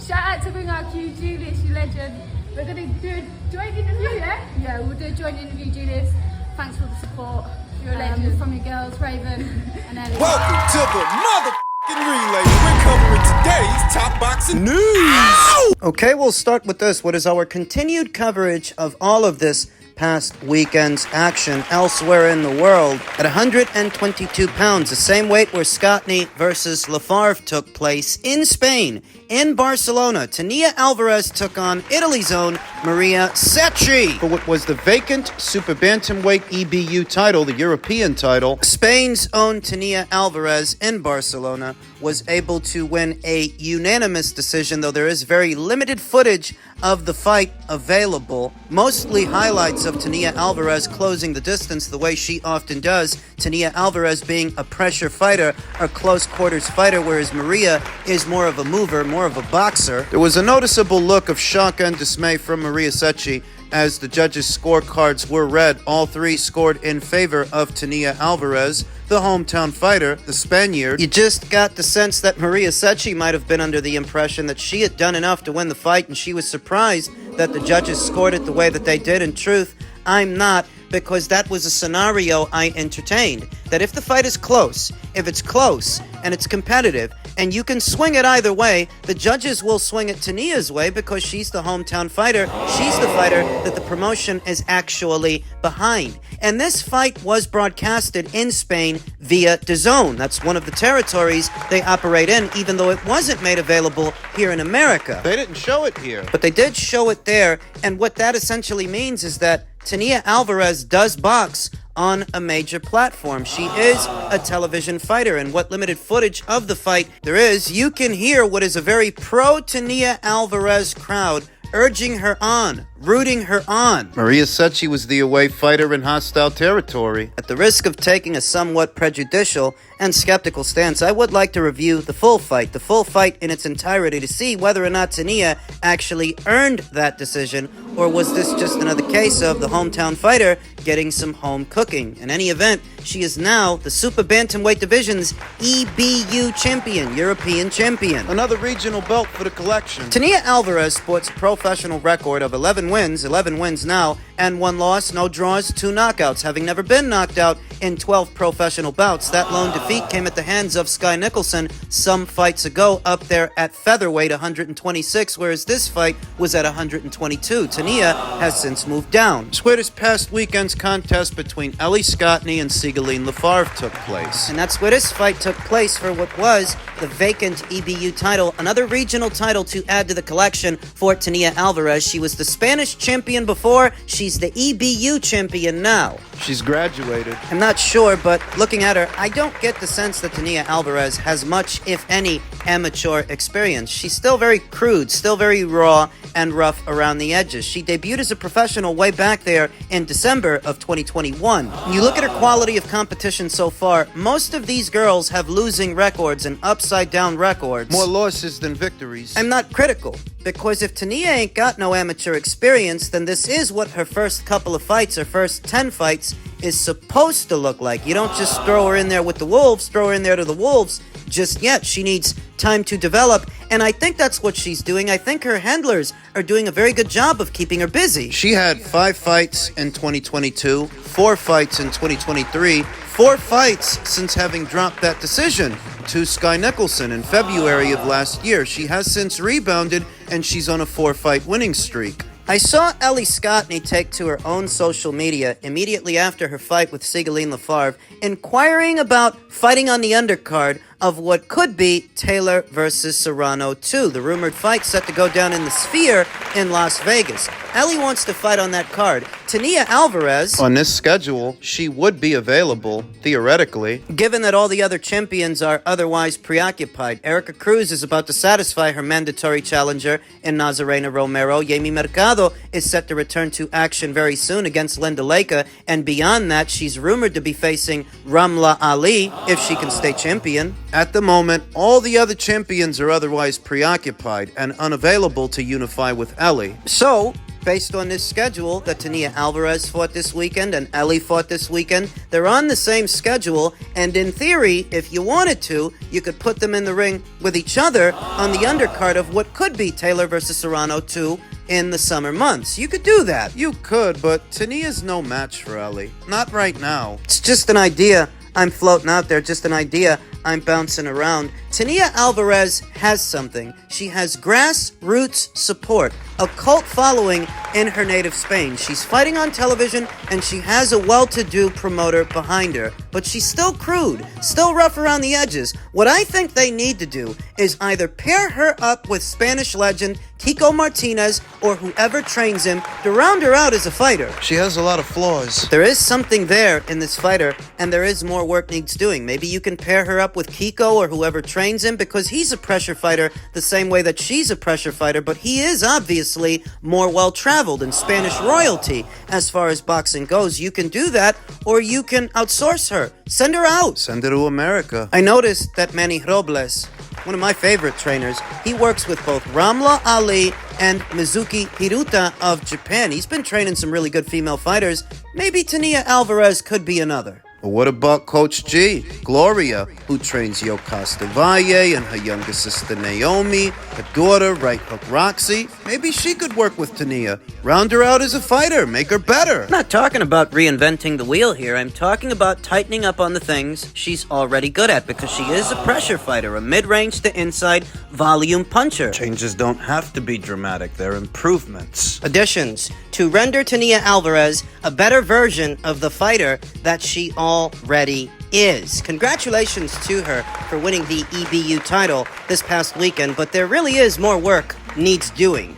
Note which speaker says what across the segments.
Speaker 1: Shout out to Bring Our Q, Julius, you legend. We're going to do a joint interview, yeah? Yeah, we'll do a joint interview, Julius. Thanks for the support. You're a legend. From your girls, Raven and Ellie.
Speaker 2: Welcome to the motherfucking relay. We're covering today's top boxing news. Ow!
Speaker 3: Okay, we'll start with this. What is our continued coverage of all of this past weekend's action elsewhere in the world? At 122 pounds, the same weight where Cecchi versus Lafavre took place in Spain, in Barcelona, Tszyu Alvarez took on Italy's own Merhy Cecchi for what was the vacant super bantamweight EBU title, the European title. Spain's own Tszyu Alvarez in Barcelona was able to win a unanimous decision, though there is very limited footage of the fight available. Mostly highlights of Tszyu Alvarez closing the distance the way she often does. Tszyu Alvarez being a pressure fighter, a close quarters fighter, whereas Merhy is more of a mover, more of a boxer. There was a noticeable look of shock and dismay from Merhy Cecchi as the judges' scorecards were read. All three scored in favor of Tszyu Alvarez, the hometown fighter, the Spaniard. You just got the sense that Merhy Cecchi might have been under the impression that she had done enough to win the fight, and she was surprised that the judges scored it the way that they did. In truth, I'm not, because that was a scenario I entertained. That if the fight is close, if it's close and it's competitive, and you can swing it either way, the judges will swing it Tszyu's way because she's the hometown fighter. She's the fighter that the promotion is actually behind. And this fight was broadcasted in Spain via DAZN. That's one of the territories they operate in, even though it wasn't made available here in America.
Speaker 2: They didn't show it here,
Speaker 3: But they did show it there, and what that essentially means is that Tszyu Alvarez does box on a major platform. She is a television fighter, and what limited footage of the fight there is, you can hear what is a very pro-Tszyu Alvarez crowd urging her on, rooting her on. Merhy Cecchi was the away fighter in hostile territory. At the risk of taking a somewhat prejudicial and skeptical stance, I would like to review the full fight in its entirety, to see whether or not Tszyu actually earned that decision, or was this just another case of the hometown fighter getting some home cooking. In any event, she is now the Super Bantamweight Division's EBU champion, European champion.
Speaker 2: another regional belt for the collection.
Speaker 3: Tszyu Alvarez sports a professional record of 11 wins now, and 1 loss, no draws, 2 knockouts, having never been knocked out in 12 professional bouts. That lone defeat came at the hands of Skye Nicholson some fights ago, up there at featherweight 126, whereas this fight was at 122. Tszyu has since moved down.
Speaker 2: It's where this past weekend's contest between Ellie Cecchi and Cecchi Lafavre took place.
Speaker 3: And that's where this fight took place for what was the vacant EBU title, another regional title to add to the collection for Tszyu Alvarez. She was the Spanish champion before, she's the EBU champion now.
Speaker 2: She's graduated.
Speaker 3: I'm not sure, but looking at her, I don't get the sense that Tszyu Alvarez has much, if any, amateur experience. She's still very crude, still very raw and rough around the edges. She debuted as a professional way back there in December of 2021. When you look at her quality of competition so far, most of these girls have losing records and upside-down records.
Speaker 2: More losses than victories.
Speaker 3: I'm not critical, because if Tszyu ain't got no amateur experience, then this is what her first couple of fights, her first 10 fights, is supposed to look like. You don't just throw her in there with the Wolves, throw her in there to the Wolves just yet. She needs time to develop, and I think that's what she's doing. I think her handlers are doing a very good job of keeping her busy.
Speaker 2: She had 5 fights in 2022, 4 fights in 2023, 4 fights since having dropped that decision to Skye Nicholson in February of last year. She has since rebounded, and she's on a 4-fight winning streak.
Speaker 3: I saw Ellie Cecchi take to her own social media immediately after her fight with Cecchi Lafavre, inquiring about fighting on the undercard of what could be Taylor versus Serrano 2, the rumored fight set to go down in the Sphere in Las Vegas. Ellie wants to fight on that card. Tszyu Alvarez,
Speaker 2: On this schedule, she would be available, theoretically.
Speaker 3: given that all the other champions are otherwise preoccupied. Erica Cruz is about to satisfy her mandatory challenger in Nazarena Romero. Jamie Mercado is set to return to action very soon against Linda Leka, and beyond that, she's rumored to be facing Ramla Ali if she can stay champion.
Speaker 2: At the moment, all the other champions are otherwise preoccupied and unavailable to unify with Ellie.
Speaker 3: So, based on this schedule that Tania Alvarez fought this weekend and Ellie fought this weekend. They're on the same schedule, and in theory, if you wanted to, you could put them in the ring with each other on the undercard of what could be Taylor versus Serrano 2 in the summer months. You could do that.
Speaker 2: You could, but Tania's no match for Ellie. Not right now.
Speaker 3: It's just an idea. I'm floating out there, just an idea. I'm bouncing around. Tania Alvarez has something. She has grassroots support, a cult following in her native Spain. She's fighting on television, and she has a well-to-do promoter behind her. But she's still crude, still rough around the edges. What I think they need to do is either pair her up with Spanish legend Kiko Martinez or whoever trains him to round her out as a fighter.
Speaker 2: She has a lot of flaws.
Speaker 3: There is something there in this fighter, and there is more work needs doing. Maybe you can pair her up with Kiko or whoever trains him, because he's a pressure fighter the same way that she's a pressure fighter, but he is obviously more well-traveled in Spanish royalty as far as boxing goes. You can do that, or you can outsource her. Send her out.
Speaker 2: Send her to America.
Speaker 3: I noticed that Manny Robles, one of my favorite trainers, he works with both Ramla Ali and Mizuki Hiruta of Japan. He's been training some really good female fighters. Maybe Tania Alvarez could be another.
Speaker 2: But what about Coach G, Gloria, who trains Yokasta Valle and her younger sister Naomi, her daughter, right hook Roxy? Maybe she could work with Tania. Round her out as a fighter, make her better.
Speaker 3: I'm not talking about reinventing the wheel here. I'm talking about tightening up on the things she's already good at, because she is a pressure fighter, a mid-range to inside volume puncher.
Speaker 2: Changes don't have to be dramatic, they're improvements.
Speaker 3: Additions to render Tania Alvarez a better version of the fighter that she already is. Congratulations to her for winning the EBU title this past weekend, but there really is more work needs doing.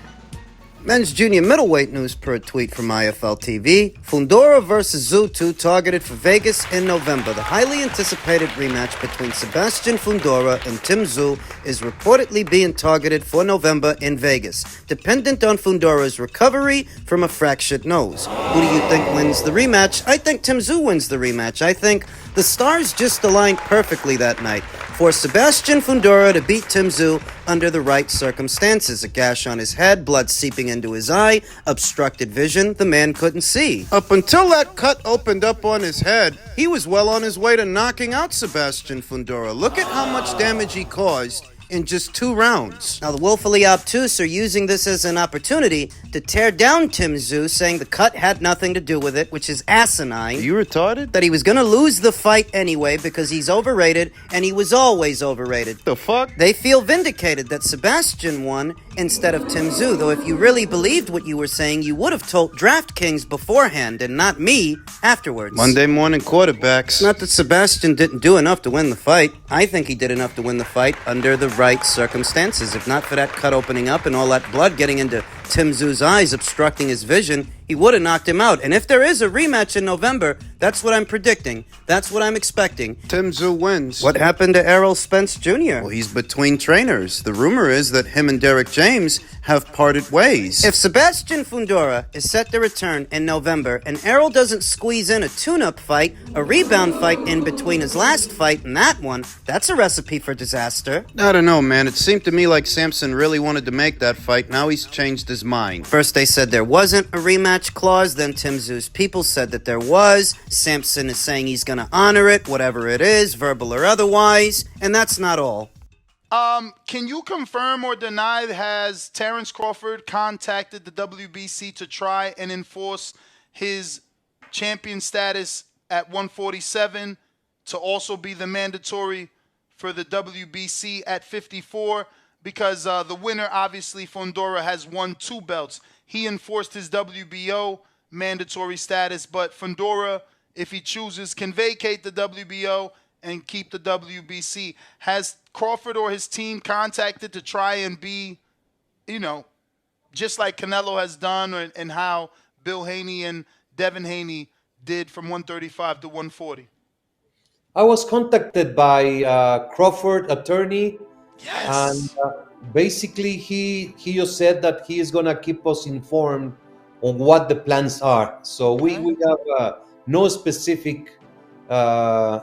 Speaker 3: Men's junior middleweight news per tweet from IFL TV. Fundora versus Tszyu targeted for Vegas in November. The highly anticipated rematch between Sebastian Fundora and Tszyu is reportedly being targeted for November in Vegas, dependent on Fundora's recovery from a fractured nose. Who do you think wins the rematch? I think Tszyu wins the rematch. I think the stars just aligned perfectly that night for Sebastian Fundora to beat Tszyu under the right circumstances. A gash on his head, blood seeping into his eye, obstructed vision, the man couldn't see.
Speaker 2: Up until that cut opened up on his head, he was well on his way to knocking out Sebastian Fundora. Look at how much damage he caused in just 2 rounds.
Speaker 3: Now, the willfully obtuse are using this as an opportunity to tear down Tszyu, saying the cut had nothing to do with it, which is asinine.
Speaker 2: Are you retarded?
Speaker 3: That he was going to lose the fight anyway because he's overrated, and he was always overrated.
Speaker 2: The fuck?
Speaker 3: They feel vindicated that Sebastian won instead of Tszyu, though if you really believed what you were saying, you would have told DraftKings beforehand and not me afterwards.
Speaker 2: Monday morning quarterbacks.
Speaker 3: Not that Sebastian didn't do enough to win the fight. I think he did enough to win the fight under the right circumstances. If not for that cut opening up and all that blood getting into Tszyu's eyes, obstructing his vision, he would have knocked him out. And if there is a rematch in November, that's what I'm predicting. That's what I'm expecting.
Speaker 2: Tszyu wins.
Speaker 3: What happened to Errol Spence Jr.?
Speaker 2: Well, he's between trainers. The rumor is that him and Derek James have parted ways.
Speaker 3: If Sebastian Fundora is set to return in November and Errol doesn't squeeze in a tune-up fight, a rebound fight in between his last fight and that one, that's a recipe for disaster.
Speaker 2: I don't know, man. It seemed to me like Samson really wanted to make that fight. Now he's changed his mind.
Speaker 3: First they said there wasn't a rematch clause, then Tszyu's people said that there was. Samson is saying he's going to honor it, whatever it is, verbal or otherwise, and that's not all.
Speaker 4: Can you confirm or deny, has Terrence Crawford contacted the WBC to try and enforce his champion status at 147 to also be the mandatory for the WBC at 54? Because the winner, obviously, Fundora, has won 2 belts. He enforced his WBO mandatory status, but Fundora, if he chooses, can vacate the WBO and keep the WBC. Has Crawford or his team contacted to try and be, just like Canelo has done, and how Bill Haney and Devin Haney did from 135 to 140?
Speaker 5: I was contacted by Crawford attorney.
Speaker 4: Yes.
Speaker 5: And basically he just said that he is going to keep us informed on what the plans are. So we have no specific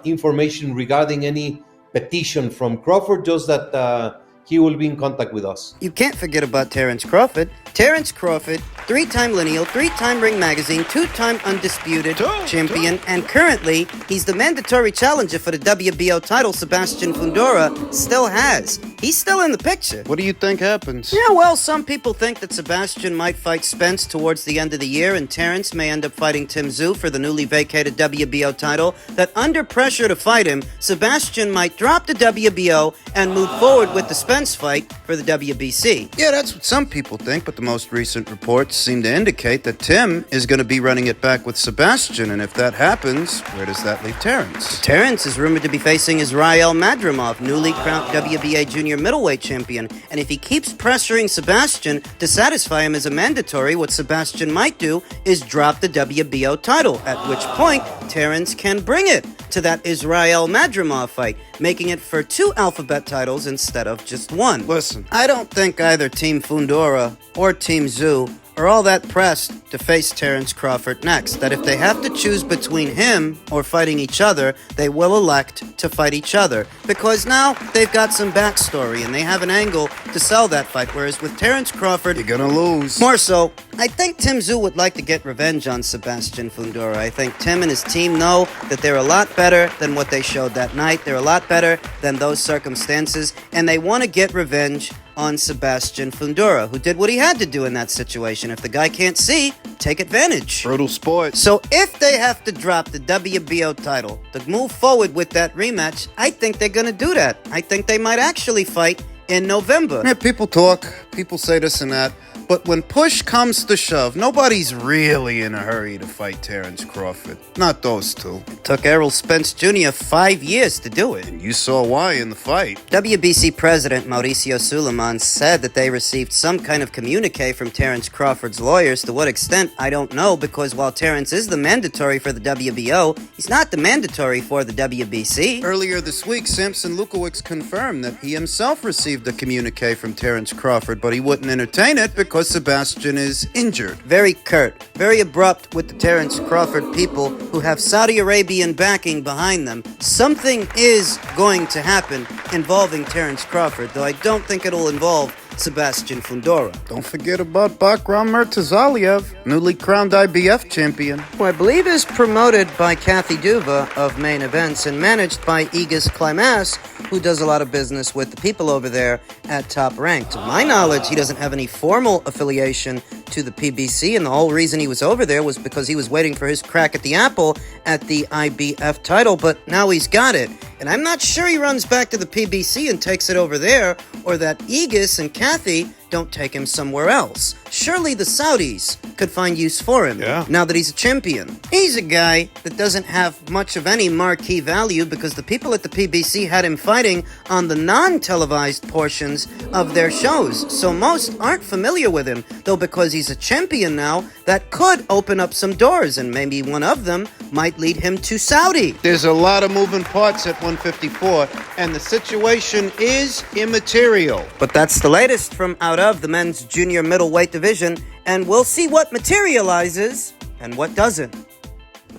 Speaker 5: information regarding any petition from Crawford, just that he will be in contact with us.
Speaker 3: You can't forget about Terrence Crawford. Terence Crawford, 3-time lineal, 3-time Ring Magazine, 2-time undisputed champion, and currently he's the mandatory challenger for the WBO title Sebastian Fundora still has. He's still in the picture.
Speaker 2: What do you think happens?
Speaker 3: Yeah, well, some people think that Sebastian might fight Spence towards the end of the year, and Terence may end up fighting Tszyu for the newly vacated WBO title. That under pressure to fight him, Sebastian might drop the WBO and move forward with the Spence fight for the WBC.
Speaker 2: Yeah, that's what some people think, but the most recent reports seem to indicate that Tim is going to be running it back with Sebastian, and if that happens, where does that leave Terence?
Speaker 3: Terence is rumored to be facing Israel Madrimov, newly crowned WBA junior middleweight champion, and if he keeps pressuring Sebastian to satisfy him as a mandatory, what Sebastian might do is drop the WBO title, at which point Terence can bring it to that Israel Madrimov fight, making it for 2 alphabet titles instead of just 1.
Speaker 2: Listen,
Speaker 3: I don't think either Team Fundora or Team Tszyu are all that pressed to face Terence Crawford next, that if they have to choose between him or fighting each other, they will elect to fight each other, because now they've got some backstory and they have an angle to sell that fight, whereas with Terence Crawford,
Speaker 2: you're gonna lose.
Speaker 3: more so, I think Tim Tszyu would like to get revenge on Sebastian Fundora. I think Tim and his team know that they're a lot better than what they showed that night. They're a lot better than those circumstances, and they want to get revenge on Sebastian Fundora, who did what he had to do in that situation. If the guy can't see, take advantage.
Speaker 2: Brutal sport.
Speaker 3: So if they have to drop the WBO title to move forward with that rematch, I think they're going to do that. I think they might actually fight in November.
Speaker 2: Yeah, people talk, people say this and that, but when push comes to shove, nobody's really in a hurry to fight Terence Crawford. Not those two.
Speaker 3: It took Errol Spence Jr. 5 years to do it.
Speaker 2: And you saw why in the fight.
Speaker 3: WBC President Mauricio Suleiman said that they received some kind of communique from Terence Crawford's lawyers. To what extent, I don't know, because while Terence is the mandatory for the WBO, he's not the mandatory for the WBC.
Speaker 2: Earlier this week, Samson Lukowicz confirmed that he himself received a communique from Terence Crawford, but he wouldn't entertain it because Sebastian is injured.
Speaker 3: Very curt, very abrupt with the Terence Crawford people who have Saudi Arabian backing behind them. Something is going to happen involving Terence Crawford, though I don't think it'll involve Sebastian Fundora.
Speaker 2: Don't forget about Bakram Murtazaliev, newly crowned IBF champion.
Speaker 3: Who I believe is promoted by Kathy Duva of Main Events and managed by Aegis Climax, who does a lot of business with the people over there at Top Rank. To my knowledge, he doesn't have any formal affiliation to the PBC, and the whole reason he was over there was because he was waiting for his crack at the apple at the IBF title, but now he's got it. And I'm not sure he runs back to the PBC and takes it over there, or that Aegis and Kathy don't take him somewhere else. Surely the Saudis could find use for him now that he's a champion. He's a guy that doesn't have much of any marquee value because the people at the PBC had him fighting on the non-televised portions of their shows. So most aren't familiar with him, though because he's a champion now, that could open up some doors, and maybe one of them might lead him to Saudi.
Speaker 2: There's a lot of moving parts at 154, and the situation is immaterial.
Speaker 3: But that's the latest from out of the men's junior middleweight division, and we'll see what materializes and what doesn't.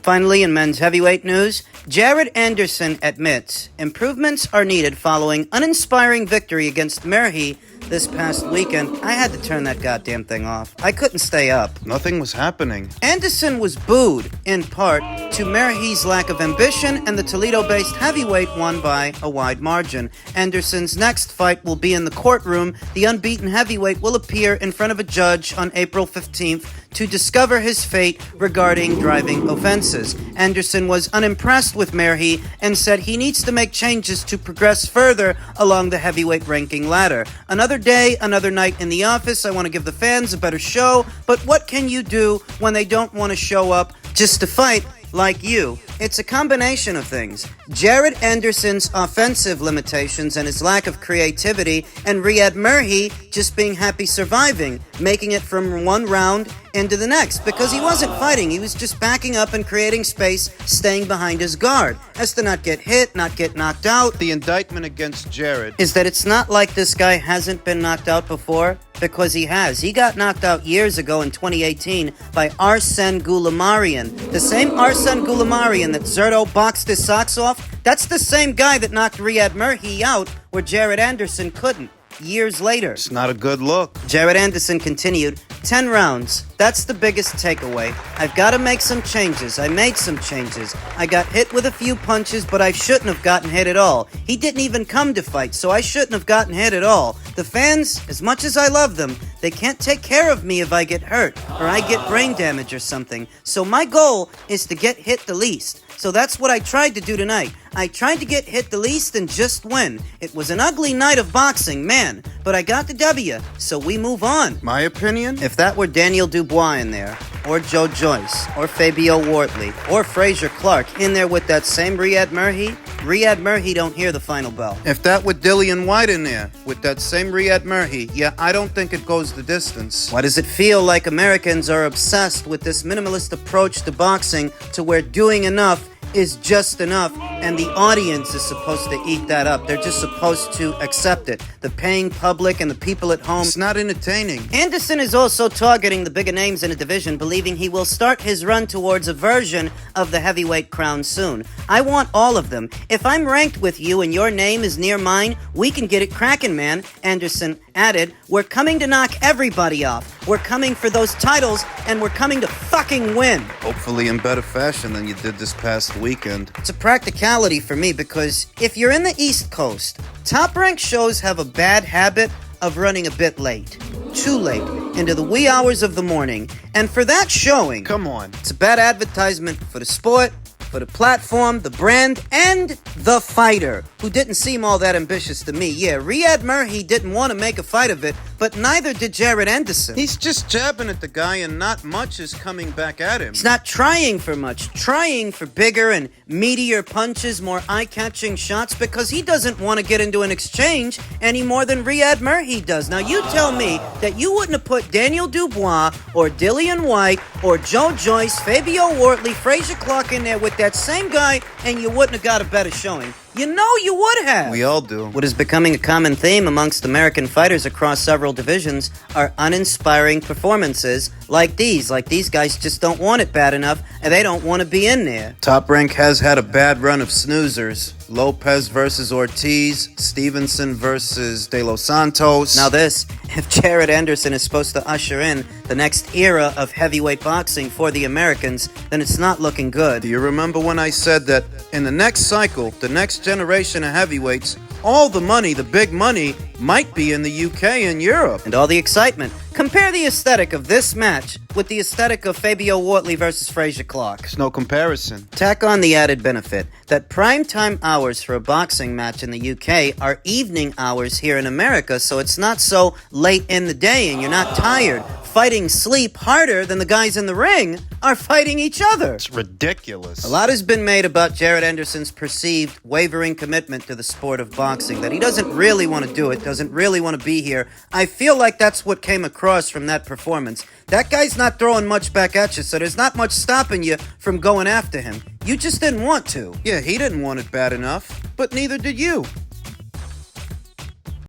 Speaker 3: Finally, in men's heavyweight news, Jared Anderson admits improvements are needed following uninspiring victory against Merhy this past weekend. I had to turn that goddamn thing off. I couldn't stay up.
Speaker 2: Nothing was happening.
Speaker 3: Anderson was booed, in part, to Merhy's lack of ambition, and the Toledo-based heavyweight won by a wide margin. Anderson's next fight will be in the courtroom. The unbeaten heavyweight will appear in front of a judge on April 15th to discover his fate regarding driving offenses. Anderson was unimpressed with Merhy and said he needs to make changes to progress further along the heavyweight ranking ladder. Another day, another night in the office. I want to give the fans a better show, but what can you do when they don't want to show up just to fight like you? It's a combination of things. Jared Anderson's offensive limitations and his lack of creativity, and Riyad Merhy just being happy surviving, making it from one round into the next, because he wasn't fighting. He was just backing up and creating space, staying behind his guard, as to not get hit, not get knocked out.
Speaker 2: The indictment against Jared
Speaker 3: Is that it's not like this guy hasn't been knocked out before, because he has. He got knocked out years ago in 2018 by Arsen Goulamarian. The same Arsen Goulamarian that Zerto boxed his socks off, that's the same guy that knocked Riyad Merhy out where Jared Anderson couldn't. years later.
Speaker 2: It's not a good look.
Speaker 3: Jared Anderson continued, 10 rounds. That's the biggest takeaway. I've got to make some changes. I made some changes. I got hit with a few punches, but I shouldn't have gotten hit at all. He didn't even come to fight, so I shouldn't have gotten hit at all. The fans, as much as I love them, they can't take care of me if I get hurt or I get brain damage or something. So my goal is to get hit the least. So that's what I tried to do tonight. I tried to get hit the least and just win. It was an ugly night of boxing, man, but I got the W, so we move on.
Speaker 2: My opinion?
Speaker 3: If that were Daniel Dubois in there, or Joe Joyce, or Fabio Wortley, or Frazier Clark in there with that same Riyad Merhy don't hear the final bell.
Speaker 2: If that were Dillian White in there with that same Riyad Merhy, yeah, I don't think it goes the distance.
Speaker 3: Why does it feel like Americans are obsessed with this minimalist approach to boxing to where doing enough is just enough, and the audience is supposed to eat that up. They're just supposed to accept it. The paying public and the people at home.
Speaker 2: It's not entertaining.
Speaker 3: Anderson is also targeting the bigger names in the division, believing he will start his run towards a version of the heavyweight crown soon. I want all of them. If I'm ranked with you and your name is near mine, we can get it cracking, man, Anderson added. We're coming to knock everybody off. We're coming for those titles, and we're coming to fucking win.
Speaker 2: Hopefully in better fashion than you did this past weekend.
Speaker 3: It's a practicality for me because if you're in the East Coast, top-ranked shows have a bad habit of running a bit late. Too late, into the wee hours of the morning. And for that showing,
Speaker 2: Come on.
Speaker 3: it's a bad advertisement for the sport, for the platform, the brand, and the fighter, who didn't seem all that ambitious to me. Yeah, Riyad Merhy didn't want to make a fight of it, but neither did Jared Anderson.
Speaker 2: He's just jabbing at the guy and not much is coming back at him.
Speaker 3: He's not trying for much, trying for bigger and meatier punches, more eye-catching shots, because he doesn't want to get into an exchange any more than Riyad Merhy does. Now, you tell me that you wouldn't have put Daniel Dubois or Dillian White or Joe Joyce, Fabio Wortley, Frazier Clark in there with that same guy, and you wouldn't have got a better showing. You know you would have.
Speaker 2: We all do.
Speaker 3: What is becoming a common theme amongst American fighters across several divisions are uninspiring performances like these. Like these guys just don't want it bad enough, and they don't want to be in there.
Speaker 2: Top Rank has had a bad run of snoozers. Lopez versus Ortiz, Stevenson versus De Los Santos.
Speaker 3: Now this, if Jared Anderson is supposed to usher in the next era of heavyweight boxing for the Americans, then it's not looking good.
Speaker 2: Do you remember when I said that in the next cycle, the next generation of heavyweights, all the money, the big money, might be in the UK and Europe?
Speaker 3: And all the excitement. Compare the aesthetic of this match with the aesthetic of Fabio Wortley versus Frazier Clark.
Speaker 2: There's no comparison.
Speaker 3: Tack on the added benefit that primetime hours for a boxing match in the UK are evening hours here in America, so it's not so late in the day and you're not tired. Fighting sleep harder than the guys in the ring are fighting each other.
Speaker 2: It's ridiculous.
Speaker 3: A lot has been made about Jared Anderson's perceived wavering commitment to the sport of boxing, that he doesn't really want to do it, doesn't really want to be here. I feel like that's what came across from that performance. That guy's not throwing much back at you, so there's not much stopping you from going after him. You just didn't want to.
Speaker 2: Yeah, he didn't want it bad enough, but neither did you.